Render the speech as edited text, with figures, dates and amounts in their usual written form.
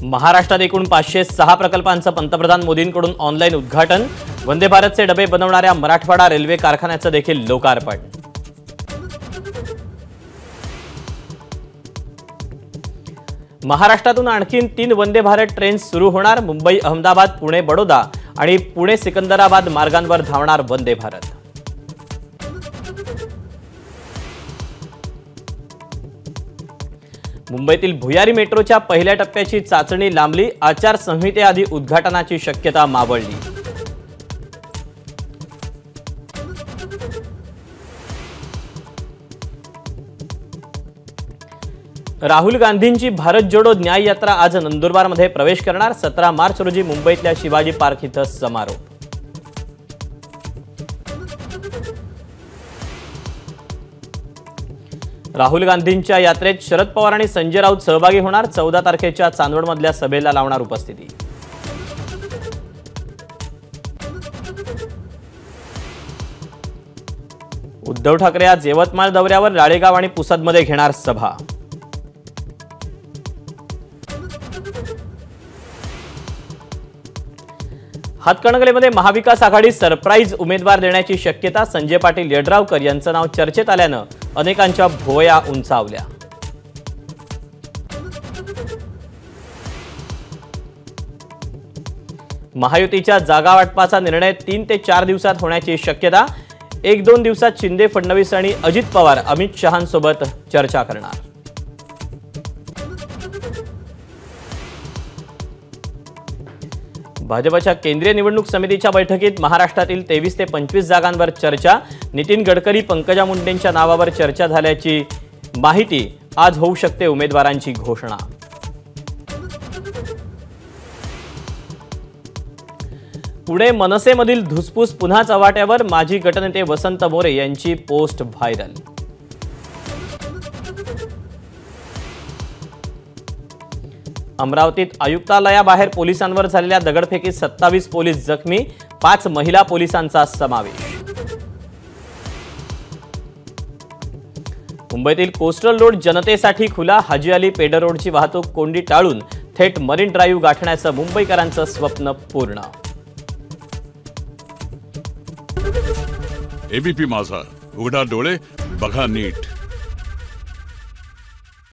महाराष्ट्रात एकूण 506 प्रकल्पांचं पंतप्रधान मोदींकडून ऑनलाईन उद्घाटन। वंदे भारतचे डबे बनवणाऱ्या मराठवाडा रेल्वे कारखान्याचं देखील लोकार्पण। महाराष्ट्रातून आणखी 3 वंदे भारत ट्रेन्स सुरू होणार। मुंबई अहमदाबाद पुणे बडोदा आणि पुणे सिकंदराबाद मार्गांवर धावणार वंदे भारत। मुंबईतील भुयारी मेट्रोच्या पहिल्या टप्प्याची चाचणी लांबली। आचारसंहितेआधी उद्घाटनाची शक्यता मावळली। राहुल गांधींची भारत जोडो न्याय यात्रा आज नंदुरबारमध्ये प्रवेश करणार। 17 मार्च रोजी मुंबईतल्या शिवाजी पार्क इथं समारोप। राहुल गांधींच्या यात्रेत शरद पवार आणि संजय राऊत सहभागी होणार। 14 तारखेच्या चांदवडमधल्या सभेला लावणार उपस्थिती। उद्धव ठाकरे आज यवतमाळ दौऱ्यावर, राळेगाव आणि पुसदमध्ये घेणार सभा। हातकणंगलेमध्ये महाविकास आघाडी सरप्राईज उमेदवार देण्याची शक्यता। संजय पाटील यड्रावकर यांचं नाव चर्चेत आल्यानं अनेकांच्या भुवया उंचावल्या। महायुतीच्या जागा वाटपाचा निर्णय 3 ते 4 दिवसात होण्याची शक्यता। 1-2 दिवसात शिंदे, फडणवीस आणि अजित पवार अमित शहांसोबत चर्चा करणार। भाजपच्या केंद्रीय निवडणूक समितीच्या बैठकीत महाराष्ट्रातील 23 ते 25 जागांवर चर्चा। नितीन गडकरी, पंकजा मुंडेंच्या नावावर चर्चा झाल्याची माहिती। आज होऊ शकते उमेदवारांची घोषणा। पुणे मनसेमधील धुसफूस पुन्हा चव्हाट्यावर। माजी गटनेते वसंत मोरे यांची पोस्ट व्हायरल। अमरावतीत आयुक्तालयाबाहेर पोलिसांवर झालेल्या दगडफेकीत 27 पोलीस जखमी, 5 महिला पोलिसांचा समावेश। मुंबईतील कोस्टल रोड जनतेसाठी खुला। हाजी अली पेडर रोडची वाहतूक कोंडी टाळून थेट मरीन ड्राईव्ह गाठण्याचं मुंबईकरांचं स्वप्न पूर्ण। एबीपी माझा, उघडा डोळे बघा नीट।